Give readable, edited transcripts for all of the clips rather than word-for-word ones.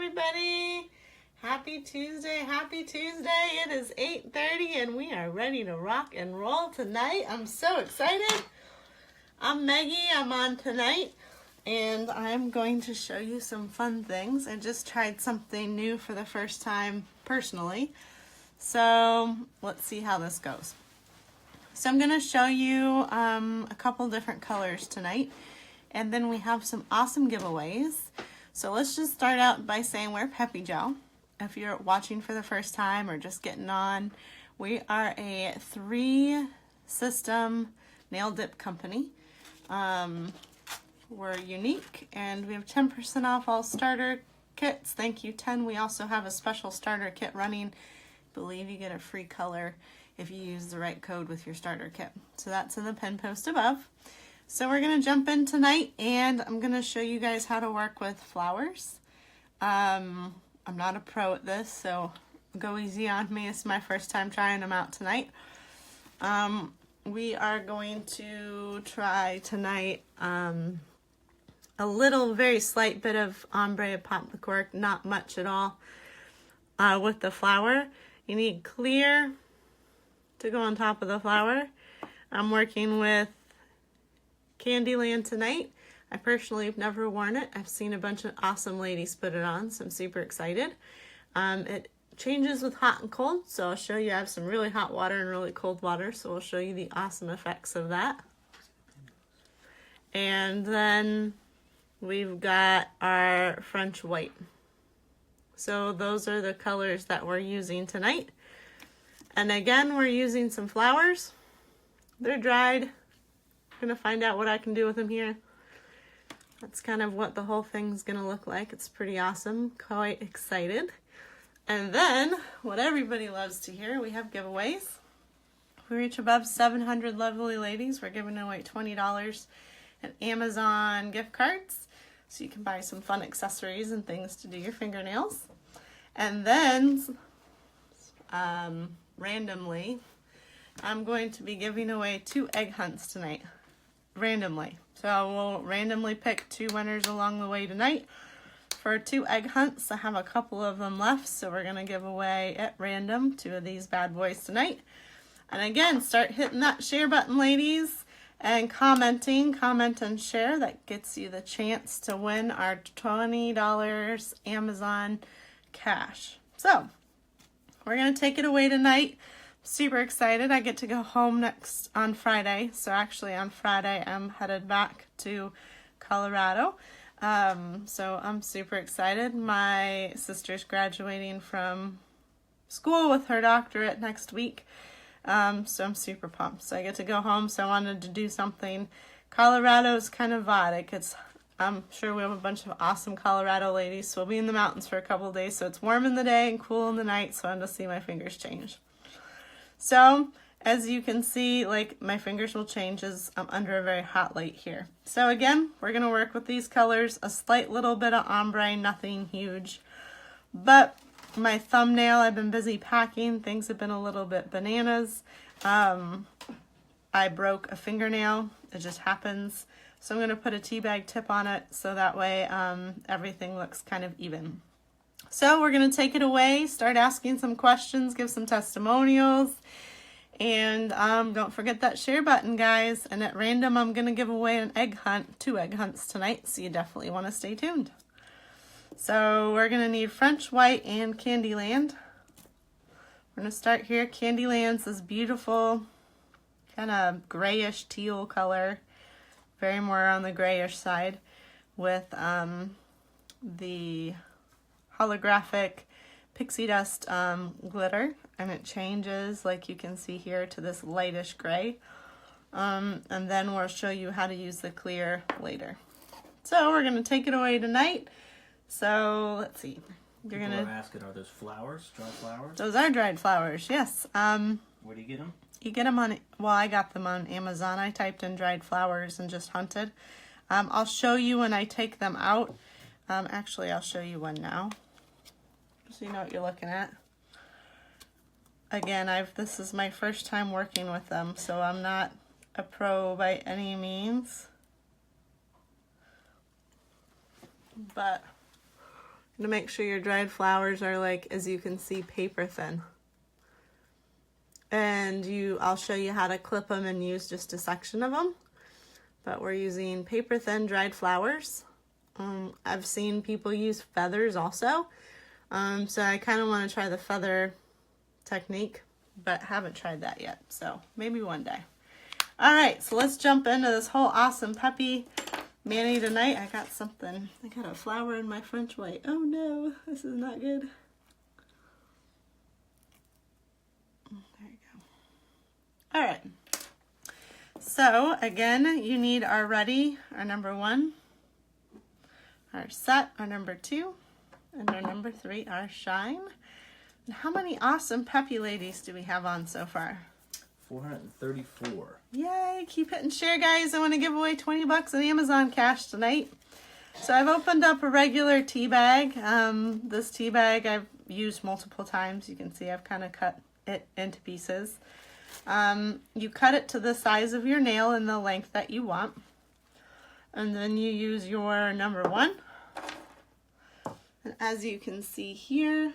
everybody. Happy Tuesday, happy Tuesday. It is 8:30 and we are ready to rock and roll tonight. I'm so excited. I'm Maggie, I'm on tonight, and I'm going to show you some fun things. I just tried something new for the first time personally. So let's see how this goes. So I'm going to show you a couple different colors tonight, and then we have some awesome giveaways. So let's just start out by saying we're Peppi Gel. If you're watching for the first time or just getting on, we are a 3-system nail dip company. We're unique, and we have 10% off all starter kits. Thank you, 10. We also have a special starter kit running. I believe you get a free color if you use the right code with your starter kit. So that's in the pin post above. So we're going to jump in tonight, and I'm going to show you guys how to work with flowers. I'm not a pro at this, so go easy on me. It's my first time trying them out tonight. We are going to try tonight a little, very slight bit of ombre pop the cork, not much at all, with the flower. You need clear to go on top of the flower. I'm working with Candyland tonight. I personally have never worn it. I've seen a bunch of awesome ladies put it on, so I'm super excited. It changes with hot and cold, so I'll show you. I have some really hot water and really cold water, so we'll show you the awesome effects of that. And then we've got our French white. So those are the colors that we're using tonight. And again, we're using some flowers. They're dried. I'm gonna find out what I can do with them here. That's kind of what the whole thing's gonna look like. It's pretty awesome, quite excited. And then, what everybody loves to hear, we have giveaways. If we reach above 700 lovely ladies, we're giving away $20 in Amazon gift cards, so you can buy some fun accessories and things to do your fingernails. And then, randomly, I'm going to be giving away 2 egg hunts tonight. Randomly. So we'll randomly pick 2 winners along the way tonight for 2 egg hunts. I have a couple of them left, so we're going to give away at random 2 of these bad boys tonight. And again, start hitting that share button, ladies, and commenting. Comment and share. That gets you the chance to win our $20 Amazon cash. So we're going to take it away tonight. Super excited. I get to go home next on Friday. So actually on Friday I'm headed back to Colorado. So I'm super excited. My sister's graduating from school with her doctorate next week. So I'm super pumped. So I get to go home. So I wanted to do something. Colorado's kind of exotic. I'm sure we have a bunch of awesome Colorado ladies. So we'll be in the mountains for a couple of days. So it's warm in the day and cool in the night. So I'm going to see my fingers change. So, as you can see, like, my fingers will change as I'm under a very hot light here. So again, we're going to work with these colors, a slight little bit of ombre, nothing huge. But my thumbnail, I've been busy packing. Things have been a little bit bananas. I broke a fingernail. It just happens. So I'm going to put a tea bag tip on it so that way everything looks kind of even. So we're going to take it away, start asking some questions, give some testimonials, and don't forget that share button, guys. And at random, I'm going to give away an egg hunt, 2 egg hunts tonight, so you definitely want to stay tuned. So we're going to need French white and Candyland. We're going to start here. Candyland's this beautiful kind of grayish teal color, very more on the grayish side, with the holographic pixie dust glitter, and it changes, like you can see here, to this lightish gray. And then we'll show you how to use the clear later. So we're going to take it away tonight. So let's see. You're going to ask it, are those flowers, dried flowers? Those are dried flowers, yes. Where do you get them? You get them on, well, I got them on Amazon. I typed in dried flowers and just hunted. I'll show you when I take them out. Actually, I'll show you one now, so you know what you're looking at. Again, this is my first time working with them, so I'm not a pro by any means. But to make sure your dried flowers are, like, as you can see, paper thin. And I'll show you how to clip them and use just a section of them. But we're using paper thin dried flowers. I've seen people use feathers also. So I kind of want to try the feather technique, but haven't tried that yet. So maybe one day. All right, so let's jump into this whole awesome Peppi mani tonight. I got a flower in my French white. Oh no, this is not good. There you go. All right. So again, you need our Ready, our number 1, our Set, our number 2, and our number 3, our Shine. And how many awesome Peppi ladies do we have on so far? 434. Yay, keep hitting share, guys. I want to give away 20 bucks in Amazon cash tonight. So I've opened up a regular tea bag. This tea bag I've used multiple times. You can see I've kind of cut it into pieces. You cut it to the size of your nail and the length that you want. And then you use your number 1. And as you can see here,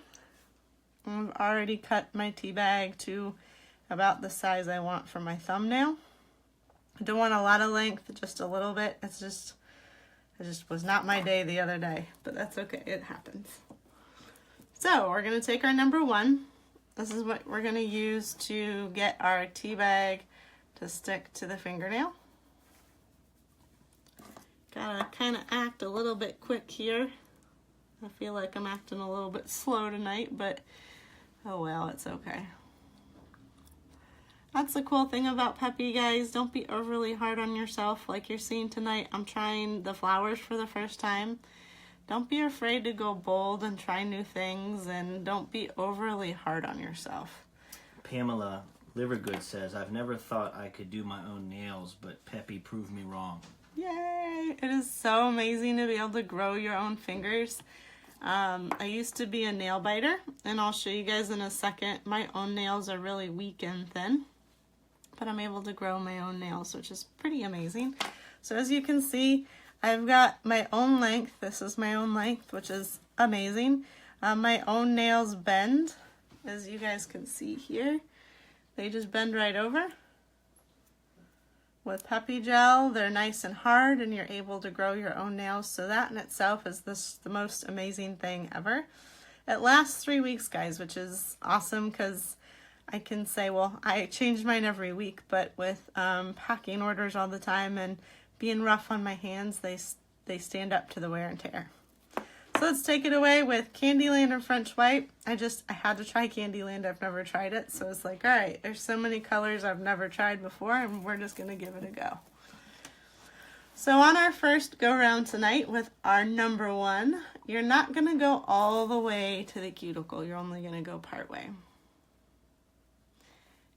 I've already cut my tea bag to about the size I want for my thumbnail. I don't want a lot of length, just a little bit. It just was not my day the other day, but that's okay, it happens. So we're gonna take our number 1. This is what we're gonna use to get our tea bag to stick to the fingernail. Gotta kind of act a little bit quick here. I feel like I'm acting a little bit slow tonight, but oh well, it's okay. That's the cool thing about Peppi, guys. Don't be overly hard on yourself like you're seeing tonight. I'm trying the flowers for the first time. Don't be afraid to go bold and try new things, and don't be overly hard on yourself. Pamela Livergood says, I've never thought I could do my own nails, but Peppi proved me wrong. Yay! It is so amazing to be able to grow your own fingers. I used to be a nail biter, and I'll show you guys in a second. My own nails are really weak and thin, but I'm able to grow my own nails, which is pretty amazing. So as you can see, I've got my own length. This is my own length, which is amazing. My own nails bend, as you guys can see here. They just bend right over. With Peppi gel, they're nice and hard, and you're able to grow your own nails. So that in itself is the most amazing thing ever. It lasts 3 weeks, guys, which is awesome because I can say, well, I change mine every week, but with packing orders all the time and being rough on my hands, they stand up to the wear and tear. So let's take it away with Candyland and French White. I had to try Candyland. I've never tried it. So it's like, all right, there's so many colors I've never tried before, and we're just going to give it a go. So on our first go round tonight with our number 1, you're not going to go all the way to the cuticle. You're only going to go part way.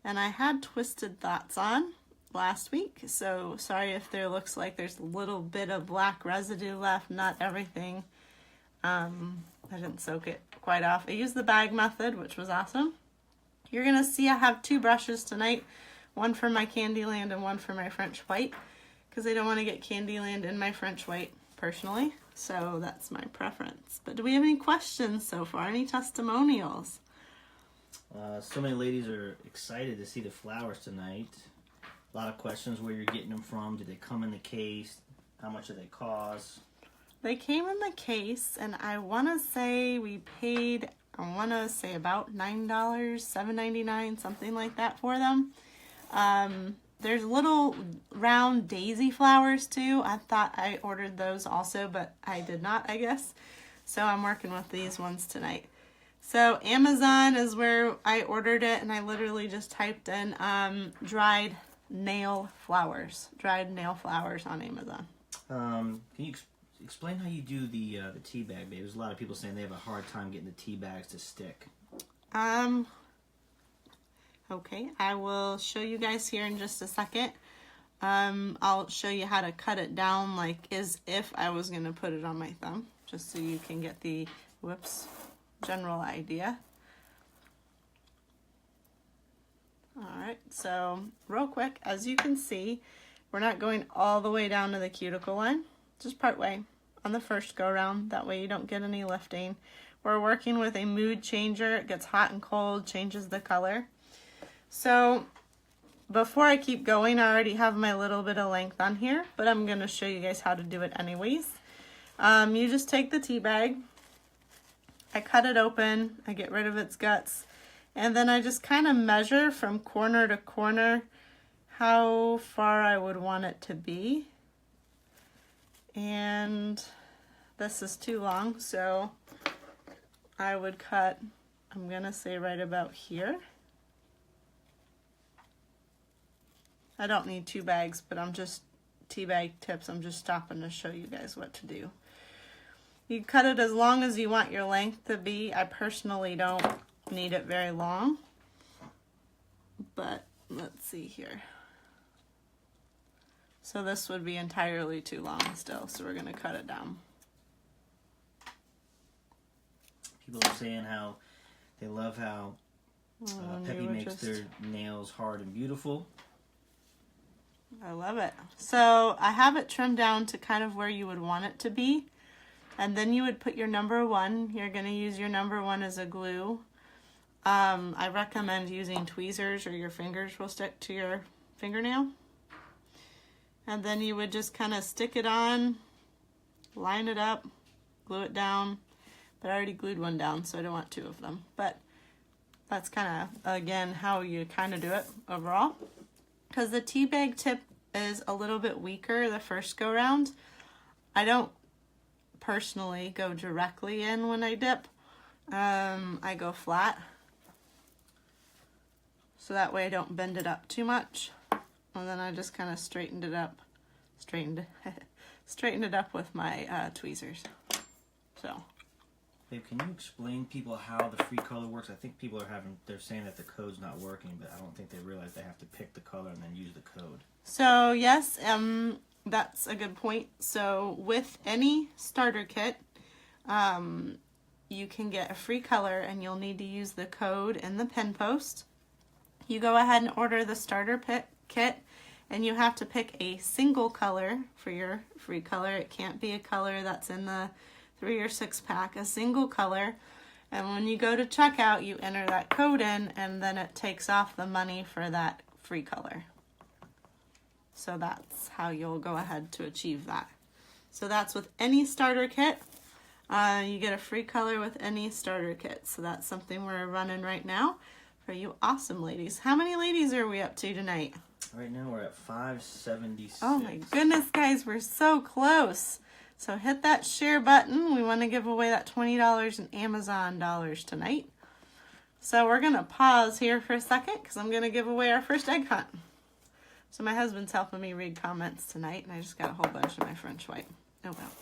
And I had Twisted Thoughts on last week, so sorry if there looks like there's a little bit of black residue left, not everything. I didn't soak it quite off. I used the bag method, which was awesome. You're going to see I have 2 brushes tonight, one for my Candyland and one for my French White, because I don't want to get Candyland in my French White personally, so that's my preference. But do we have any questions so far? Any testimonials? So many ladies are excited to see the flowers tonight. A lot of questions where you're getting them from. Do they come in the case? How much do they cost? They came in the case, and I want to say we paid, about $9, $7.99, something like that for them. There's little round daisy flowers too. I thought I ordered those also, but I did not, I guess. So I'm working with these ones tonight. So Amazon is where I ordered it, and I literally just typed in dried nail flowers on Amazon. Can you explain how you do the tea bag, babe? There's a lot of people saying they have a hard time getting the tea bags to stick. Okay, I will show you guys here in just a second. I'll show you how to cut it down like as if I was going to put it on my thumb, just so you can get the, general idea. Alright, so real quick, as you can see, we're not going all the way down to the cuticle line, just part way. on the first go round. That way you don't get any lifting. We're working with a mood changer. It gets hot and cold, changes the color. So before I keep going, I already have my little bit of length on here, but I'm going to show you guys how to do it anyways. You just take the tea bag, I cut it open, I get rid of its guts, and then I just kind of measure from corner to corner how far I would want it to be. And this is too long, so I would cut, I'm going to say right about here. I don't need 2 bags, but I'm just, tea bag tips, I'm just stopping to show you guys what to do. You cut it as long as you want your length to be. I personally don't need it very long, but let's see here. So this would be entirely too long still, so we're going to cut it down. People are saying how they love how Peppi makes their nails hard and beautiful. I love it. So I have it trimmed down to kind of where you would want it to be. And then you would put your number 1. You're going to use your number 1 as a glue. I recommend using tweezers or your fingers will stick to your fingernail. And then you would just kind of stick it on, line it up, glue it down. But I already glued one down, so I don't want 2 of them. But that's kind of, again, how you kind of do it overall. Because the tea bag tip is a little bit weaker the first go round. I don't personally go directly in when I dip. I go flat. So that way I don't bend it up too much. And then I just kind of straightened it up. Straightened it up with my tweezers. So. Babe, can you explain people how the free color works? I think people they're saying that the code's not working, but I don't think they realize they have to pick the color and then use the code. So yes, that's a good point. So with any starter kit, you can get a free color and you'll need to use the code in the pin post. You go ahead and order the starter kit and you have to pick a single color for your free color. It can't be a color that's in the 3 or 6 pack, a single color. And when you go to checkout, you enter that code in and then it takes off the money for that free color. So that's how you'll go ahead to achieve that. So that's with any starter kit. You get a free color with any starter kit. So that's something we're running right now for you awesome ladies. How many ladies are we up to tonight? Right now we're at 576. Oh my goodness, guys, we're so close. So hit that share button. We want to give away that $20 in Amazon dollars tonight. So we're going to pause here for a second because I'm going to give away our first egg hunt. So my husband's helping me read comments tonight, and I just got a whole bunch of my French white. Oh well.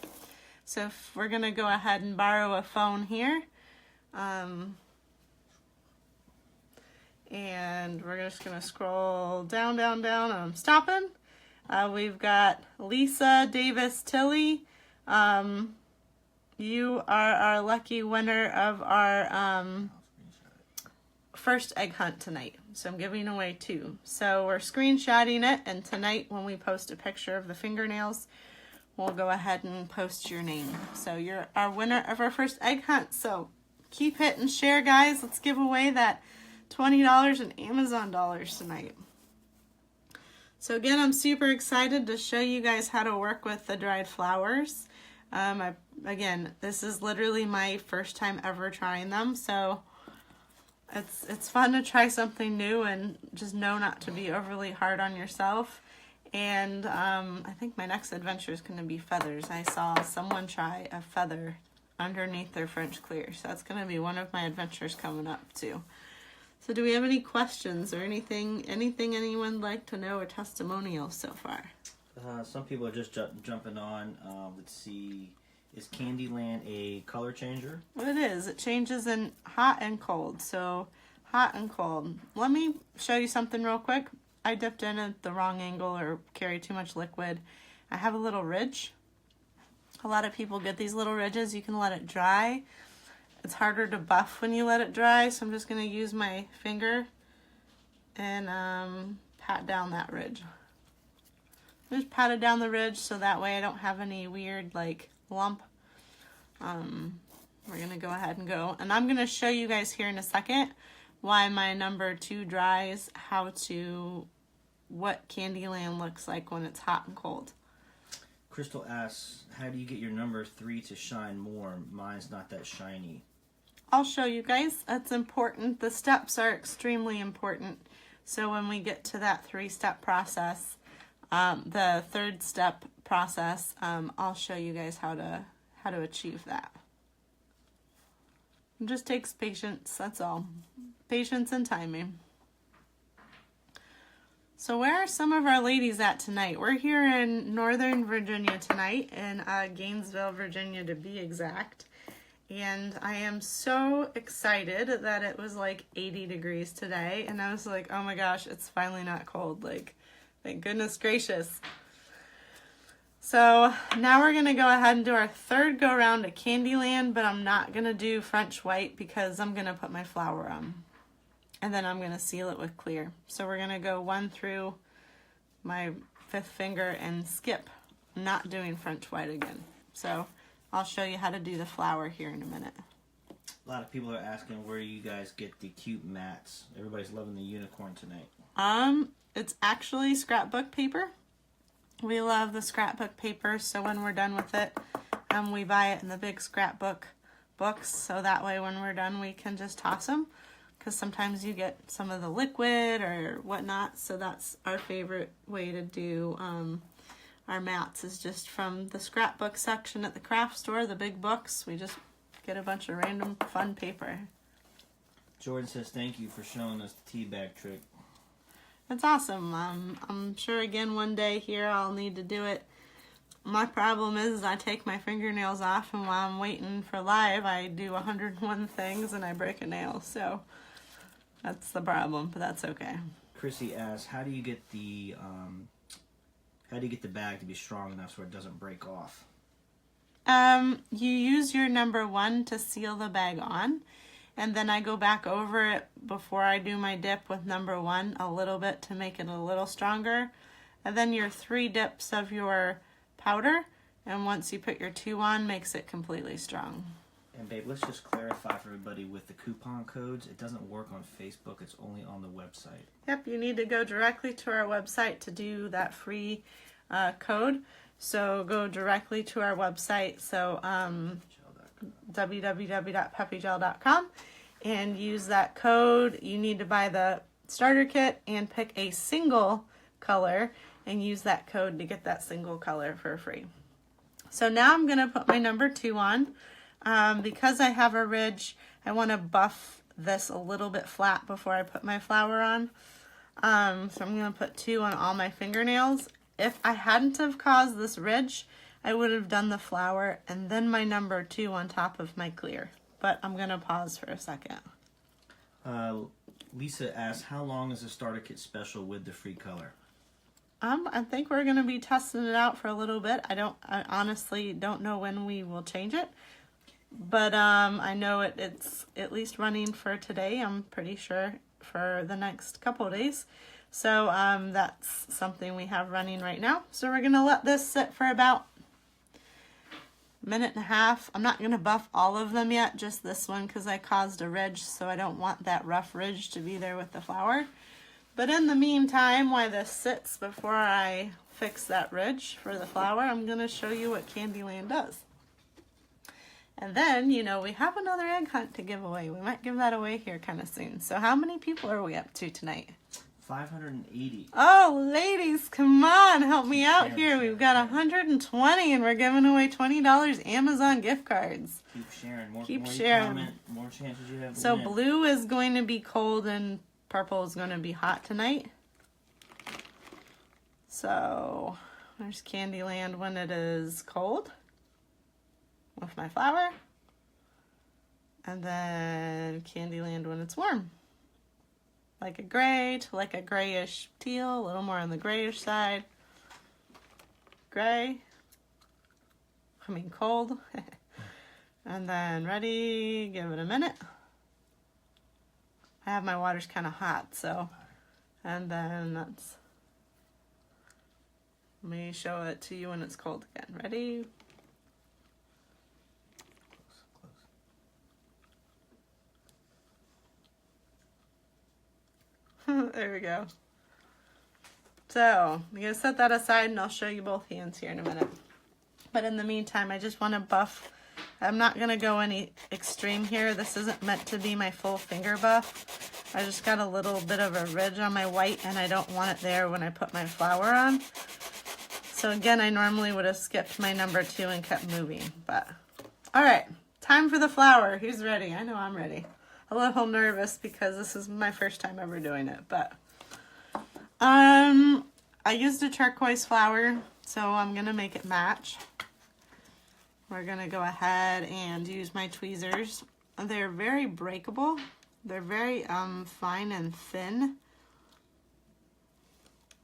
So we're going to go ahead and borrow a phone here. And we're just going to scroll down, down, down. I'm stopping. We've got Lisa Davis Tilley. You are our lucky winner of our first egg hunt tonight. So I'm giving away 2. So we're screenshotting it, and tonight when we post a picture of the fingernails, we'll go ahead and post your name. So you're our winner of our first egg hunt. So keep hitting share, guys. Let's give away that $20 in Amazon dollars tonight. So again, I'm super excited to show you guys how to work with the dried flowers. Again, this is literally my first time ever trying them, so it's fun to try something new and just know not to be overly hard on yourself. And I think my next adventure is going to be feathers. I saw someone try a feather underneath their French clear, so that's going to be one of my adventures coming up too. So do we have any questions or anything anyone would like to know or testimonials so far? Some people are just jumping on. Let's see. Is Candyland a color changer? Well, it is. It changes in hot and cold. So hot and cold. Let me show you something real quick. I dipped in at the wrong angle or carried too much liquid. I have a little ridge. A lot of people get these little ridges. You can let it dry. It's harder to buff when you let it dry, so I'm just going to use my finger and pat down that ridge. Just pat it down the ridge so that way I don't have any weird like lump. We're going to go ahead and go. And I'm going to show you guys here in a second why my number 2 dries, what Candyland looks like when it's hot and cold. Crystal asks, how do you get your number 3 to shine more? Mine's not that shiny. I'll show you guys. That's important. The steps are extremely important. So when we get to that 3-step process, the 3rd step process, I'll show you guys how to achieve that. It just takes patience, that's all. Patience and timing. So where are some of our ladies at tonight? We're here in Northern Virginia tonight, in Gainesville, Virginia to be exact. And I am so excited that it was like 80 degrees today. And I was like, oh my gosh, it's finally not cold. Like, thank goodness gracious. So now we're going to go ahead and do our 3rd go around to Candyland, but I'm not going to do French white because I'm going to put my flower on. And then I'm going to seal it with clear. So we're going to go 1 through my 5th finger and skip, not doing French white again. So I'll show you how to do the flower here in a minute. A lot of people are asking where you guys get the cute mats. Everybody's loving the unicorn tonight. It's actually scrapbook paper. We love the scrapbook paper, so when we're done with it, we buy it in the big scrapbook books, so that way when we're done we can just toss them, because sometimes you get some of the liquid or whatnot, so that's our favorite way to do our mats, is just from the scrapbook section at the craft store, the big books. We just get a bunch of random fun paper. Jordan says thank you for showing us the tea bag trick. That's awesome. I'm sure again one day here I'll need to do it. My problem is I take my fingernails off, and while I'm waiting for live I do 101 things and I break a nail, so that's the problem, but that's okay. Chrissy asks, how do you get the bag to be strong enough so it doesn't break off? You use your number 1 to seal the bag on, and then I go back over it before I do my dip with number 1 a little bit to make it a little stronger. And then your 3 dips of your powder, and once you put your 2 on, makes it completely strong. And babe, let's just clarify for everybody with the coupon codes. It doesn't work on Facebook. It's only on the website. Yep, you need to go directly to our website to do that free code. So go directly to our website. So www.peppygel.com, and use that code. You need to buy the starter kit and pick a single color and use that code to get that single color for free. So now I'm going to put my number 2 on. Because I have a ridge, I want to buff this a little bit flat before I put my flower on. So I'm going to put 2 on all my fingernails. If I hadn't have caused this ridge, I would have done the flower and then my number 2 on top of my clear. But I'm going to pause for a second. Lisa asks, how long is the starter kit special with the free color? I think we're going to be testing it out for a little bit. I honestly don't know when we will change it. But I know it's at least running for today. I'm pretty sure for the next couple of days. So that's something we have running right now. So we're going to let this sit for about a minute and a half. I'm not going to buff all of them yet, just this one because I caused a ridge, so I don't want that rough ridge to be there with the flower. But in the meantime, while this sits before I fix that ridge for the flower, I'm going to show you what Candyland does. And then, you know, we have another egg hunt to give away. We might give that away here kind of soon. So how many people are we up to tonight? 580. Oh, ladies, come on, help me out here. We've got 120 and we're giving away $20 Amazon gift cards. Keep sharing. More Keep you sharing. comment, more chances you have to So win. blue is going to be cold and purple is going to be hot tonight. So there's Candyland when it is cold with my flower. And then Candyland when it's warm. Like a gray to like a grayish teal, a little more on the grayish side. Gray. I mean cold. And then ready, give it a minute. I have my water's kind of hot, so. And then that's. Let me show it to you when it's cold again. Ready? There we go. So, I'm going to set that aside and I'll show you both hands here in a minute. But in the meantime, I just want to buff. I'm not going to go any extreme here. This isn't meant to be my full finger buff. I just got a little bit of a ridge on my white and I don't want it there when I put my flower on. So again, I normally would have skipped my number 2 and kept moving. But, alright, time for the flower. Who's ready? I know I'm ready. A little nervous because this is my first time ever doing it. But, I used a turquoise flower, so I'm going to make it match. We're going to go ahead and use my tweezers. They're very breakable. They're very fine and thin.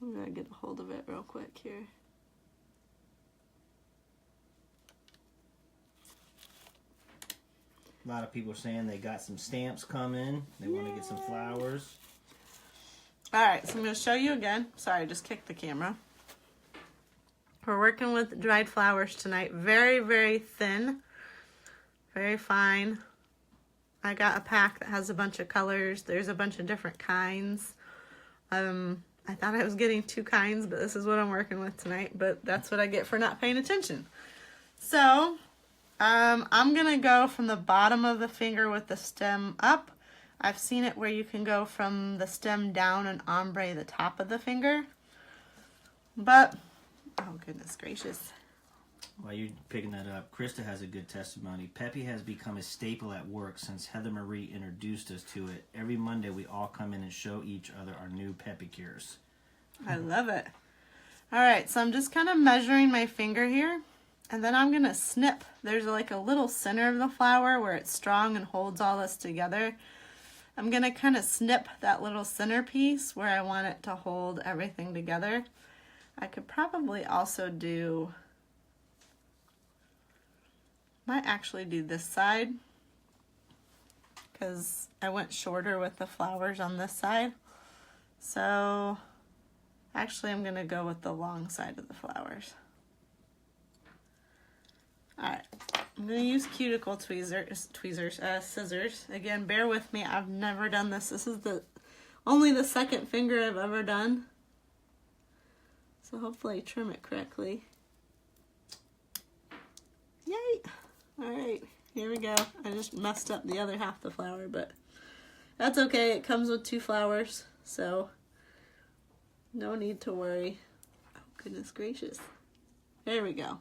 I'm going to get a hold of it real quick here. A lot of people are saying they got some stamps coming. They want to get some flowers. Alright, so I'm going to show you again. Sorry, I just kicked the camera. We're working with dried flowers tonight. Very, very thin. Very fine. I got a pack that has a bunch of colors. There's a bunch of different kinds. I thought I was getting 2 kinds, but this is what I'm working with tonight. But that's what I get for not paying attention. So, I'm going to go from the bottom of the finger with the stem up. I've seen it where you can go from the stem down and ombre the top of the finger. But, oh goodness gracious. While you're picking that up, Krista has a good testimony. Peppi has become a staple at work since Heather Marie introduced us to it. Every Monday we all come in and show each other our new Peppi cures. I love it. Alright, so I'm just kind of measuring my finger here. And then I'm going to snip. There's like a little center of the flower where it's strong and holds all this together. I'm going to kind of snip that little center piece where I want it to hold everything together. I could probably also do, might actually do this side because I went shorter with the flowers on this side. So actually I'm going to go with the long side of the flowers. Alright, I'm going to use cuticle scissors. Again, bear with me. I've never done this. This is only the second finger I've ever done. So hopefully I trim it correctly. Yay! Alright, here we go. I just messed up the other half of the flower, but that's okay. It comes with 2 flowers, so no need to worry. Oh, goodness gracious. There we go.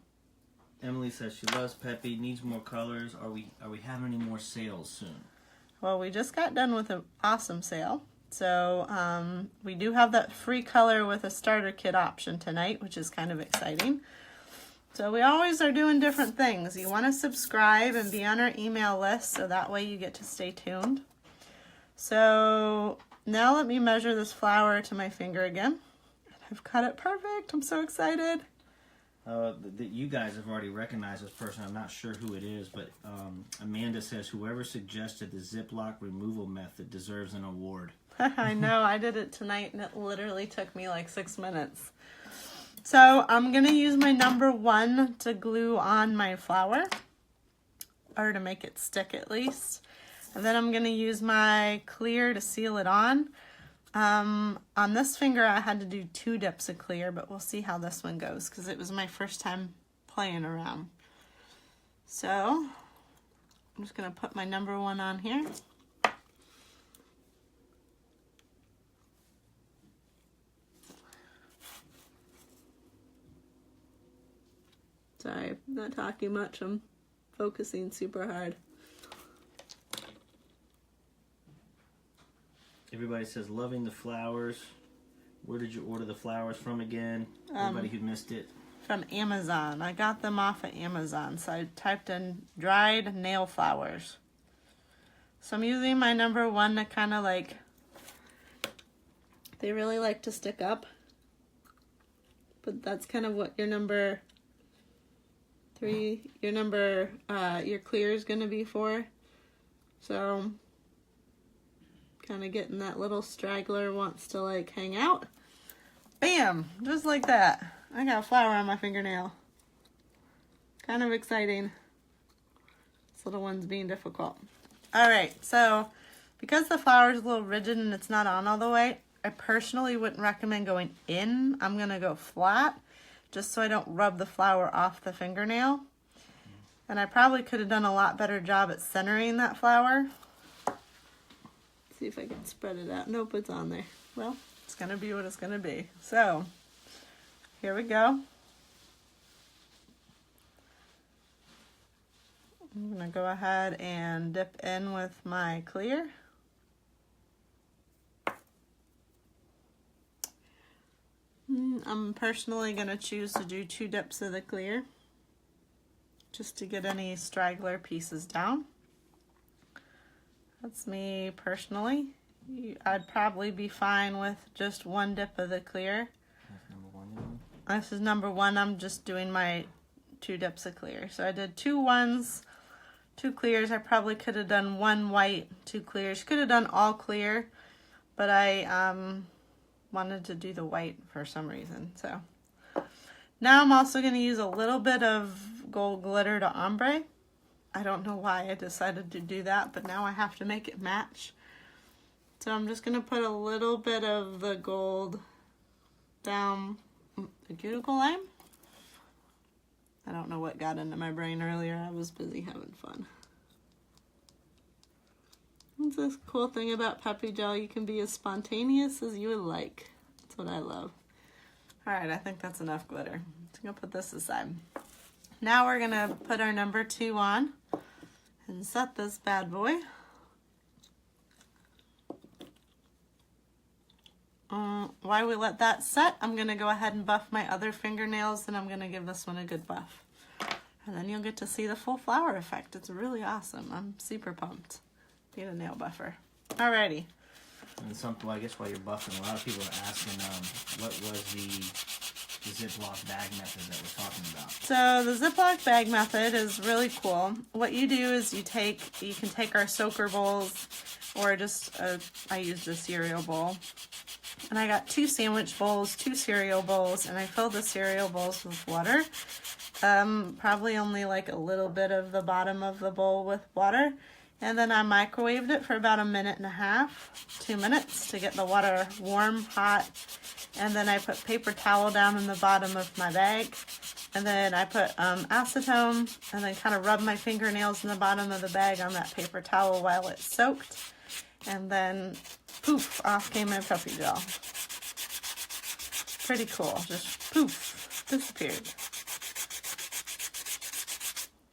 Emily says she loves Peppi, needs more colors. Are we having any more sales soon? Well, we just got done with an awesome sale. So we do have that free color with a starter kit option tonight, which is kind of exciting. So we always are doing different things. You want to subscribe and be on our email list so that way you get to stay tuned. So now let me measure this flower to my finger again. I've cut it perfect. I'm so excited. You guys have already recognized this person. I'm not sure who it is, but Amanda says whoever suggested the Ziploc removal method deserves an award. I know, I did it tonight and it literally took me like 6 minutes. So I'm going to use my number 1 to glue on my flower, or to make it stick at least. And then I'm going to use my clear to seal it on. On this finger I had to do 2 dips of clear, but we'll see how this one goes because it was my first time playing around. So I'm just going to put my number 1 on here. Sorry, I'm not talking much. I'm focusing super hard. Everybody says loving the flowers. Where did you order the flowers from again? Everybody who missed it. From Amazon. I got them off of Amazon. So I typed in dried nail flowers. So I'm using my number 1 to kind of like, they really like to stick up. But that's kind of what your number 3, your clear is going to be for. So kind of getting that little straggler wants to like hang out. Bam! Just like that. I got a flower on my fingernail. Kind of exciting. This little one's being difficult. Alright, so because the flower is a little rigid and it's not on all the way, I personally wouldn't recommend going in. I'm going to go flat just so I don't rub the flour off the fingernail. And I probably could have done a lot better job at centering that flour. See if I can spread it out. Nope, it's on there. Well, it's going to be what it's going to be. So, here we go. I'm going to go ahead and dip in with my clear. I'm personally going to choose to do 2 dips of the clear just to get any straggler pieces down. That's me personally. I'd probably be fine with just 1 dip of the clear. That's number 1. This is number 1. I'm just doing my 2 dips of clear. So I did 2 ones, 2 clears. I probably could have done 1 white, 2 clears. Could have done all clear, but I wanted to do the white for some reason. So now I'm also going to use a little bit of gold glitter to ombre. I don't know why I decided to do that, but now I have to make it match. So I'm just going to put a little bit of the gold down the cuticle line. I don't know what got into my brain earlier. I was busy having fun. It's this cool thing about Peppi gel. You can be as spontaneous as you would like. That's what I love. Alright, I think that's enough glitter. I'm going to put this aside. Now we're going to put our number 2 on and set this bad boy. While we let that set, I'm going to go ahead and buff my other fingernails, and I'm going to give this one a good buff. And then you'll get to see the full flower effect. It's really awesome. I'm super pumped. Need a nail buffer. Alrighty. And something, well, I guess while you're buffing, a lot of people are asking, what was the Ziploc bag method that we're talking about? So the Ziploc bag method is really cool. What you do is you can take our soaker bowls, or just I used a cereal bowl. And I got 2 sandwich bowls, 2 cereal bowls, and I filled the cereal bowls with water. Probably only like a little bit of the bottom of the bowl with water. And then I microwaved it for about 1.5 minutes, 2 minutes to get the water warm, hot. And then I put paper towel down in the bottom of my bag. And then I put acetone and then kind of rubbed my fingernails in the bottom of the bag on that paper towel while it's soaked. And then poof, off came my Peppi gel. Pretty cool, just poof, disappeared.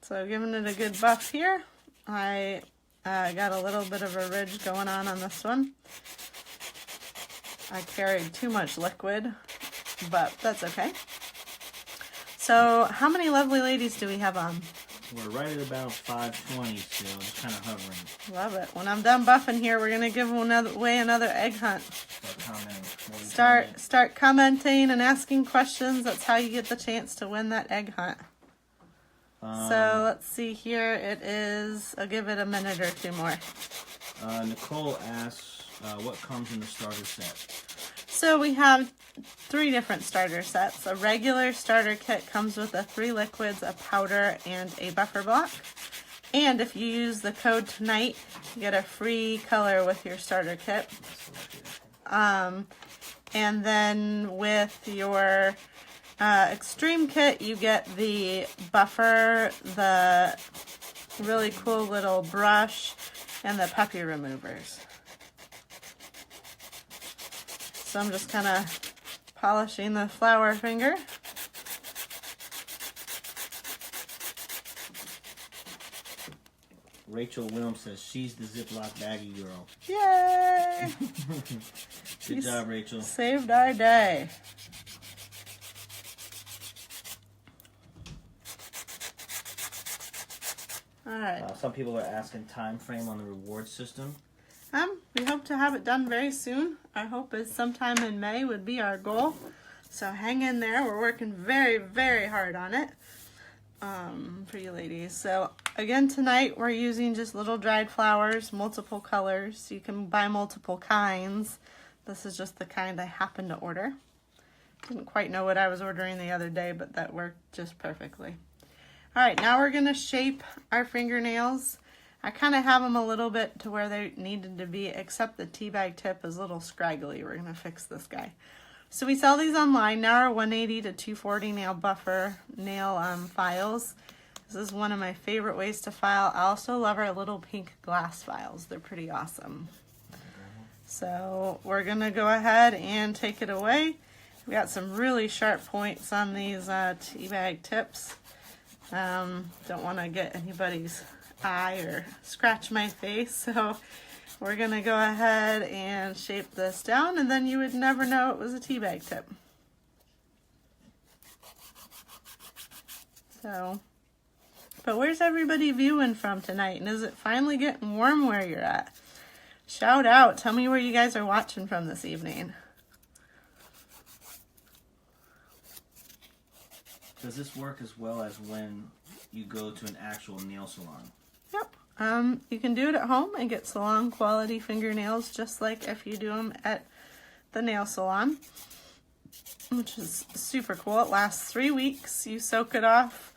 So giving it a good buff here. I got a little bit of a ridge going on this one. I carried too much liquid, but that's okay. So how many lovely ladies do we have on? We're right at about 520 still, just kind of hovering. Love it. When I'm done buffing here, we're going to give away another egg hunt. Start commenting and asking questions. That's how you get the chance to win that egg hunt. So let's see here. It is, I'll give it a minute or 2 more. Nicole asks, what comes in the starter set? So we have 3 different starter sets. A regular starter kit comes with 3 liquids, a powder, and a buffer block. And if you use the code tonight, you get a free color with your starter kit. And then with your extreme kit, you get the buffer, the really cool little brush, and the Peppi removers. So I'm just kind of polishing the flower finger. Rachel Williams says she's the Ziploc baggy girl. Yay! Good job, Rachel. Saved our day. All right. Some people are asking time frame on the reward system. We hope to have it done very soon. Our hope is sometime in May would be our goal. So hang in there. We're working very, very hard on it for you ladies. So again, tonight we're using just little dried flowers, multiple colors. You can buy multiple kinds. This is just the kind I happened to order. Didn't quite know what I was ordering the other day, but that worked just perfectly. All right, now we're going to shape our fingernails. I kind of have them a little bit to where they needed to be, except the tea bag tip is a little scraggly. We're going to fix this guy. So we sell these online. Now our 180 to 240 nail buffer nail files. This is one of my favorite ways to file. I also love our little pink glass files. They're pretty awesome. So we're going to go ahead and take it away. We got some really sharp points on these tea bag tips. Don't want to get anybody's eye or scratch my face, so we're gonna go ahead and shape this down, and then you would never know it was a tea bag tip. So, but where's everybody viewing from tonight, and is it finally getting warm where you're at? Shout out, tell me where you guys are watching from this evening. Does this work as well as when you go to an actual nail salon? Yep. You can do it at home and get salon quality fingernails just like if you do them at the nail salon, which is super cool. It lasts 3 weeks. You soak it off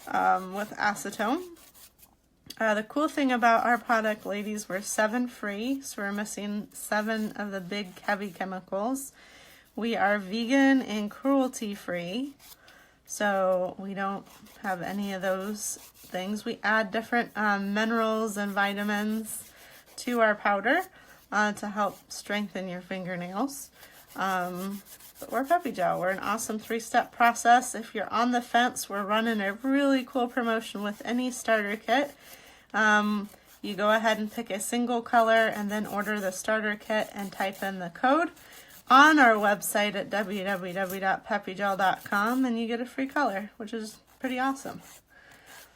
with acetone. The cool thing about our product, ladies, we're 7 free, so we're missing 7 of the big heavy chemicals. We are vegan and cruelty free, so we don't have any of those things. We add different minerals and vitamins to our powder to help strengthen your fingernails. But we're Peppi Gel. We're an awesome 3-step process. If you're on the fence, we're running a really cool promotion with any starter kit. You go ahead and pick a single color and then order the starter kit and type in the code on our website at www.peppigel.com, and you get a free color, which is pretty awesome.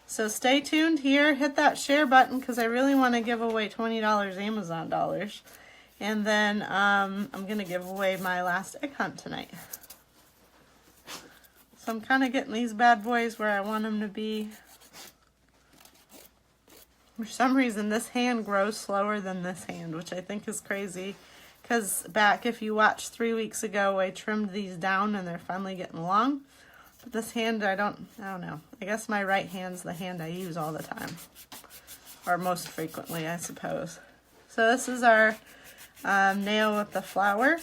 So stay tuned here, hit that share button because I really want to give away $20 Amazon dollars. And then I'm going to give away my last egg hunt tonight. So I'm kind of getting these bad boys where I want them to be. For some reason this hand grows slower than this hand, which I think is crazy. Because back, if you watched 3 weeks ago, I trimmed these down and they're finally getting long. But this hand, I don't know. I guess my right hand's the hand I use all the time. Or most frequently, I suppose. So this is our nail with the flower.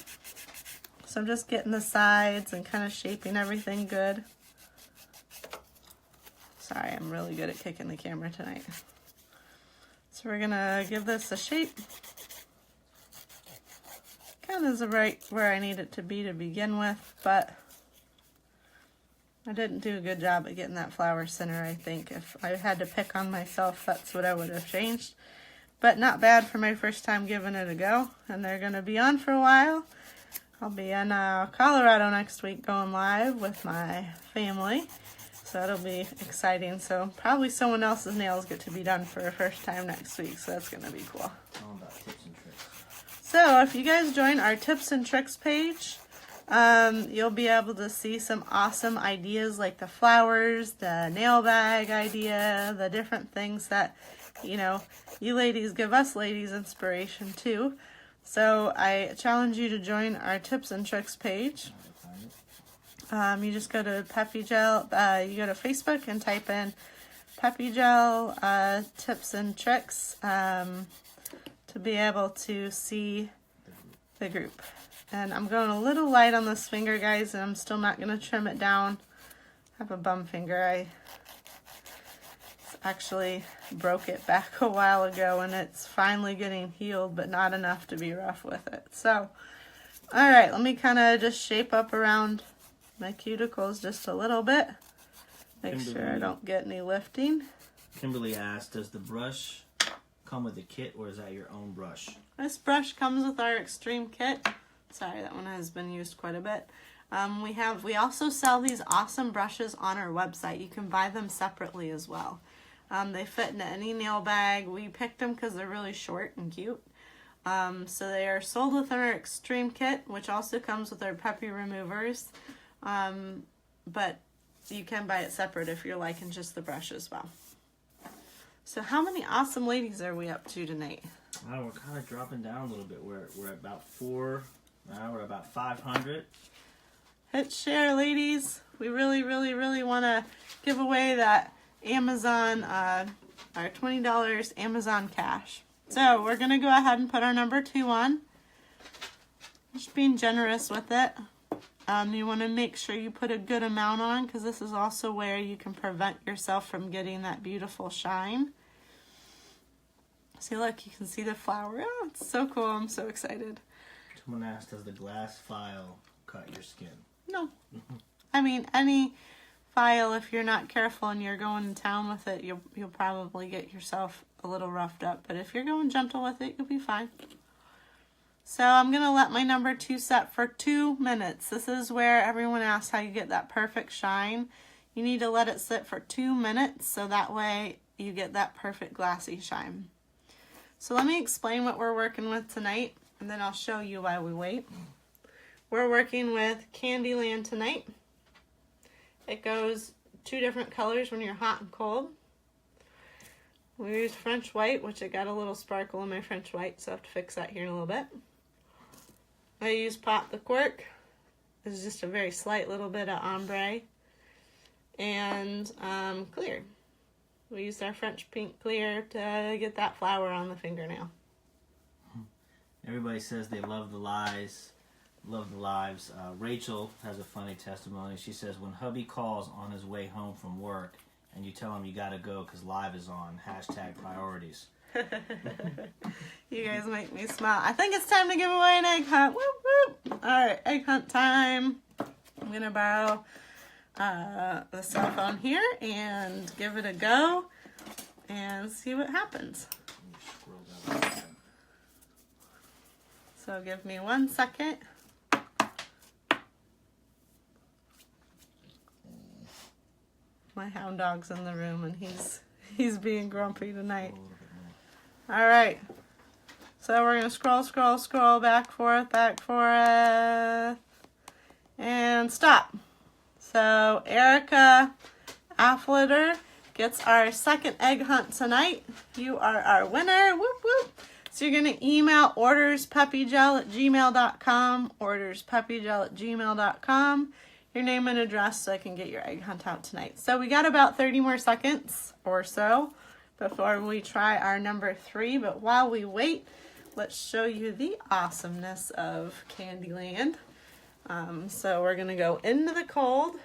So I'm just getting the sides and kind of shaping everything good. Sorry, I'm really good at kicking the camera tonight. So we're going to give this a shape. Kind of is right where I need it to be to begin with, but I didn't do a good job at getting that flower center, I think. If I had to pick on myself, that's what I would have changed. But not bad for my first time giving it a go. And they're going to be on for a while. I'll be in Colorado next week going live with my family. So it'll be exciting. So probably someone else's nails get to be done for the first time next week. So that's going to be cool. All about tips and tricks. So if you guys join our tips and tricks page, you'll be able to see some awesome ideas like the flowers, the nail bag idea, the different things that, you know, you ladies give us ladies inspiration too. So I challenge you to join our tips and tricks page. You just go to Peppi Gel, you go to Facebook and type in Peppi Gel tips and tricks to be able to see the group. And I'm going a little light on this finger, guys, and I'm still not going to trim it down. I have a bum finger. I actually broke it back a while ago, and it's finally getting healed, but not enough to be rough with it. So, all right, let me kind of just shape up around my cuticles just a little bit. Make sure I don't get any lifting. Kimberly asked, does the brush come with a kit, or is that your own brush? This brush comes with our Extreme kit. Sorry, that one has been used quite a bit. We also sell these awesome brushes on our website. You can buy them separately as well. They fit in any nail bag. We picked them because they're really short and cute. So they are sold within our Extreme kit, which also comes with our Peppi removers. But you can buy it separate if you're liking just the brush as well. So how many awesome ladies are we up to tonight? Well, we're kind of dropping down a little bit. We're at about 4. Now we're about 500. Hit share, ladies. We really, really, really want to give away that Amazon our $20 Amazon cash. So we're going to go ahead and put our number 2 on. Just being generous with it. You want to make sure you put a good amount on because this is also where you can prevent yourself from getting that beautiful shine. See, look, you can see the flower. Oh, it's so cool. I'm so excited. Someone asked, does the glass file cut your skin? No. I mean, any file, if you're not careful and you're going to town with it, you'll probably get yourself a little roughed up. But if you're going gentle with it, you'll be fine. So I'm going to let my number 2 set for 2 minutes. This is where everyone asks how you get that perfect shine. You need to let it sit for 2 minutes so that way you get that perfect glassy shine. So let me explain what we're working with tonight, and then I'll show you while we wait. We're working with Candyland tonight. It goes 2 different colors when you're hot and cold. We use French white, which I got a little sparkle in my French white, so I have to fix that here in a little bit. I use Pop the Cork. This is just a very slight little bit of ombre. And clear. We used our French pink clear to get that flower on the fingernail. Everybody says they love the lies. Love the lives. Rachel has a funny testimony. She says, when hubby calls on his way home from work and you tell him you gotta go because live is on, #priorities. You guys make me smile. I think it's time to give away an egg hunt. Whoop, whoop. All right, egg hunt time. I'm going to borrow the cell phone here and give it a go and see what happens. So give me 1 second. My hound dog's in the room and he's being grumpy tonight. All right. So we're going to scroll back, forth, and stop. So Erica Affleter gets our second egg hunt tonight. You are our winner. Whoop, whoop. So you're going to email orderspeppygel@gmail.com, orderspeppygel@gmail.com, your name and address so I can get your egg hunt out tonight. So we got about 30 more seconds or so before we try our number 3. But while we wait, let's show you the awesomeness of Candyland. So we're going to go into the cold.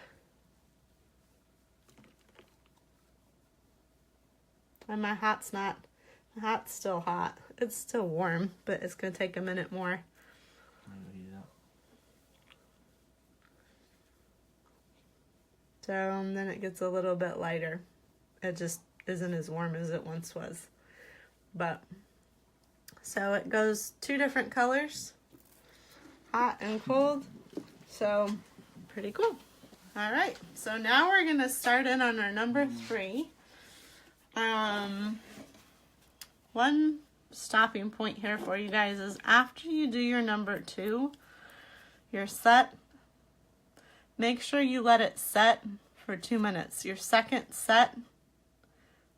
And my hot's still hot. It's still warm, but it's going to take a minute more. So then it gets a little bit lighter. It just isn't as warm as it once was. But, so it goes 2 different colors, hot and cold. So, pretty cool. All right, so now we're going to start in on our number 3. One stopping point here for you guys is after you do your number 2, your set, make sure you let it set for 2 minutes. Your second set,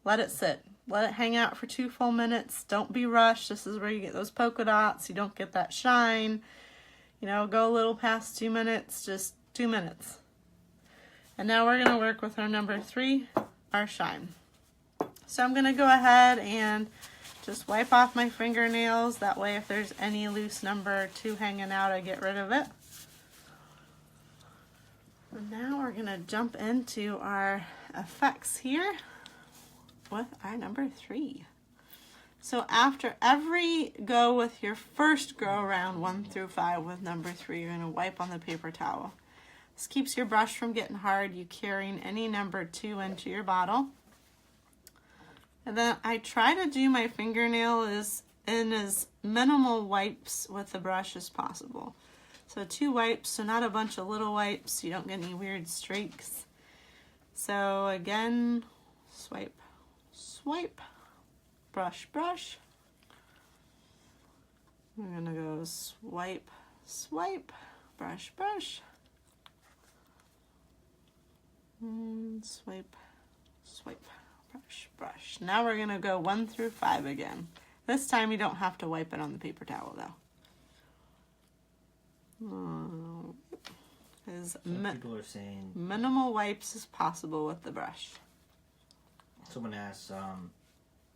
let it sit. Let it hang out for 2 full minutes. Don't be rushed. This is where you get those polka dots. You don't get that shine. You know, go a little past 2 minutes, just 2 minutes. And now we're going to work with our number 3, our shine. So I'm going to go ahead and just wipe off my fingernails. That way if there's any loose number 2 hanging out, I get rid of it. And now we're going to jump into our effects here with our number 3. So after every go with your first go around 1 through 5 with number 3, you're going to wipe on the paper towel. This keeps your brush from getting hard. You carrying any number 2 into your bottle. And then I try to do my fingernail in as minimal wipes with the brush as possible. So 2 wipes, so not a bunch of little wipes, so you don't get any weird streaks. So again, swipe, swipe, brush, brush. We're gonna go swipe, swipe, brush, brush. And swipe, swipe, brush, brush. Now we're gonna go 1 through 5 again. This time you don't have to wipe it on the paper towel though. As people are saying minimal wipes as possible with the brush. Someone asks,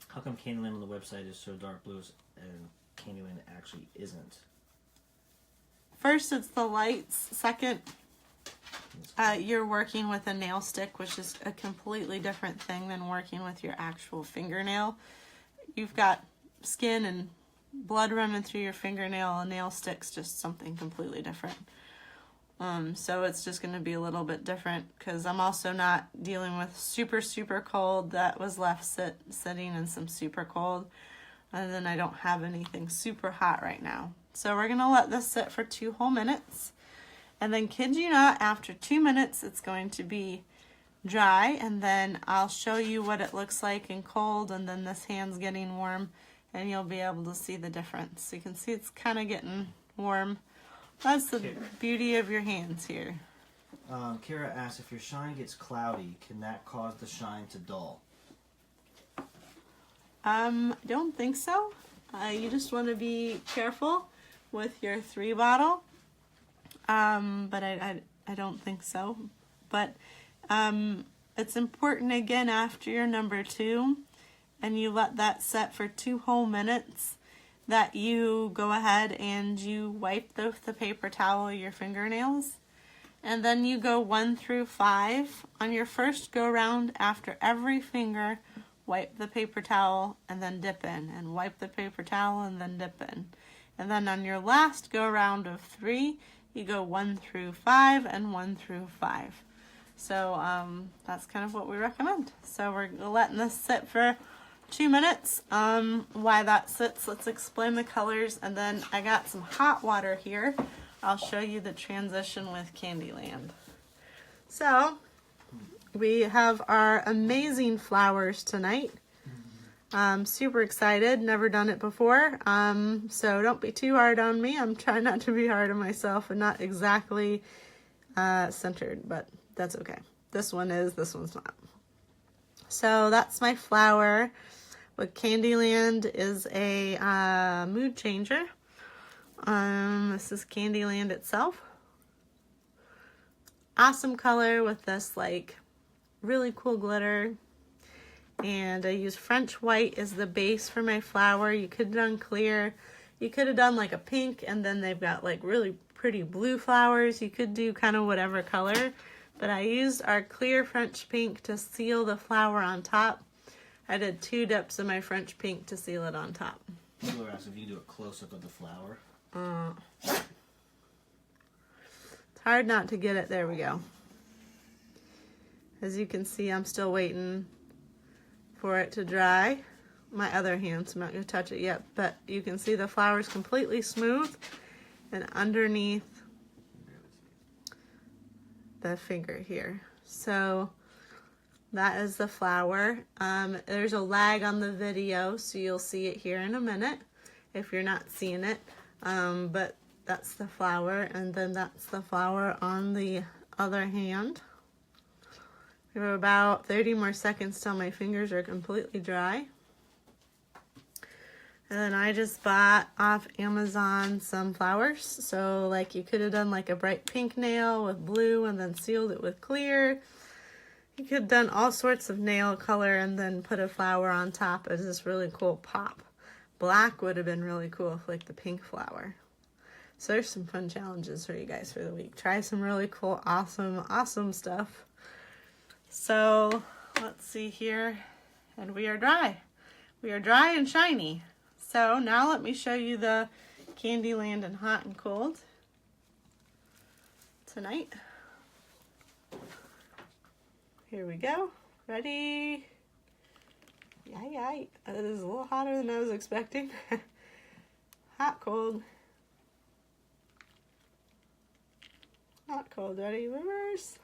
How come Candyland on the website is so dark blue and Candyland actually isn't? First, it's the lights. Second, you're working with a nail stick, which is a completely different thing than working with your actual fingernail. You've got skin and blood running through your fingernail. A nail stick's just something completely different. So it's just going to be a little bit different because I'm also not dealing with super, super cold that was left sitting in some super cold. And then I don't have anything super hot right now. So we're going to let this sit for 2 whole minutes. And then, kid you not, after 2 minutes, it's going to be dry. And then I'll show you what it looks like in cold. And then this hand's getting warm. And you'll be able to see the difference. So you can see it's kind of getting warm. That's the beauty of your hands here. Kara asks, if your shine gets cloudy, can that cause the shine to dull? I don't think so. You just want to be careful with your 3 bottle. But I don't think so. But it's important, again, after your number 2, and you let that set for 2 whole minutes, that you go ahead and you wipe the paper towel your fingernails. And then you go 1 through 5. On your first go round, after every finger, wipe the paper towel and then dip in. And wipe the paper towel and then dip in. And then on your last go round of 3, you go 1 through 5 and 1 through 5. So that's kind of what we recommend. So we're letting this sit for 2 minutes. Why that sits, let's explain the colors. And then I got some hot water here. I'll show you the transition with Candyland. So we have our amazing flowers tonight. I'm super excited, never done it before. So don't be too hard on me. I'm trying not to be hard on myself and not exactly centered, but that's okay. This one is, this one's not. So that's my flower. With Candyland is a mood changer. This is Candyland itself. Awesome color with this like really cool glitter. And I use French white as the base for my flower. You could have done clear. You could have done like a pink, and then they've got like really pretty blue flowers. You could do kind of whatever color. But I used our clear French pink to seal the flower on top. I did 2 dips of my French pink to seal it on top. People are asking if you can do a close-up of the flower. It's hard not to get it. There we go. As you can see, I'm still waiting for it to dry. My other hand, so I'm not going to touch it yet. But you can see the flower's completely smooth. And underneath the finger here. So that is the flower. There's a lag on the video, so you'll see it here in a minute if you're not seeing it. But that's the flower, and then that's the flower on the other hand. We have about 30 more seconds till my fingers are completely dry. And then I just bought off Amazon some flowers. So like you could have done like a bright pink nail with blue and then sealed it with clear. You could have done all sorts of nail color and then put a flower on top as this really cool pop. Black would have been really cool with like the pink flower. So there's some fun challenges for you guys for the week. Try some really cool, awesome stuff. So let's see here. And we are dry. We are dry and shiny. So now let me show you the Candyland in hot and cold tonight. Here we go. Ready? Yay. It is a little hotter than I was expecting. Hot, cold. Hot, cold. Ready? Reverse.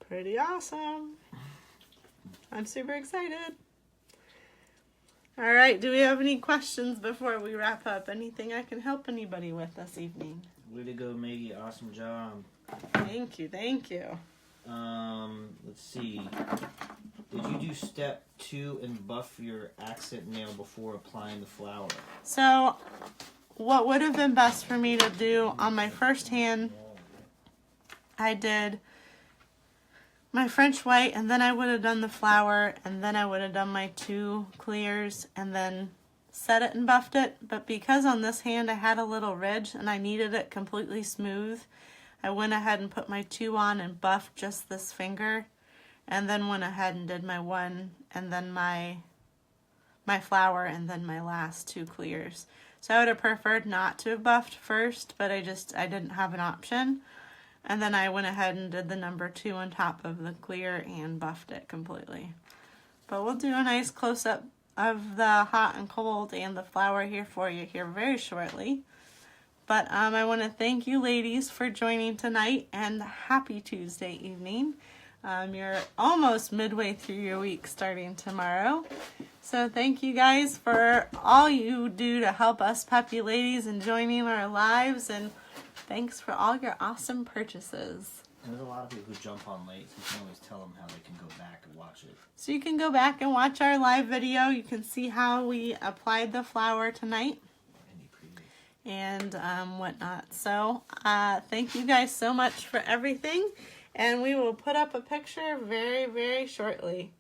Pretty awesome. I'm super excited. All right, do we have any questions before we wrap up? Anything I can help anybody with this evening? Way to go, Maggie. Awesome job. Thank you, thank you. Let's see. Did you do step 2 and buff your accent nail before applying the flower? So, what would have been best for me to do on my first hand, I did my French white, and then I would have done the flower, and then I would have done my 2 clears, and then set it and buffed it. But because on this hand I had a little ridge and I needed it completely smooth, I went ahead and put my 2 on and buffed just this finger, and then went ahead and did my 1, and then my flower, and then my last 2 clears. So I would have preferred not to have buffed first, but I didn't have an option. And then I went ahead and did the number 2 on top of the clear and buffed it completely. But we'll do a nice close-up of the hot and cold and the flower here for you here very shortly. But I want to thank you ladies for joining tonight, and happy Tuesday evening. You're almost midway through your week starting tomorrow. So thank you guys for all you do to help us Peppi ladies and joining our lives, and thanks for all your awesome purchases. There's a lot of people who jump on late, so you can always tell them how they can go back and watch it. So you can go back and watch our live video. You can see how we applied the flower tonight and whatnot. So thank you guys so much for everything, and we will put up a picture very, very shortly.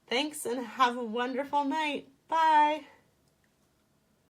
Thanks, and have a wonderful night. Bye.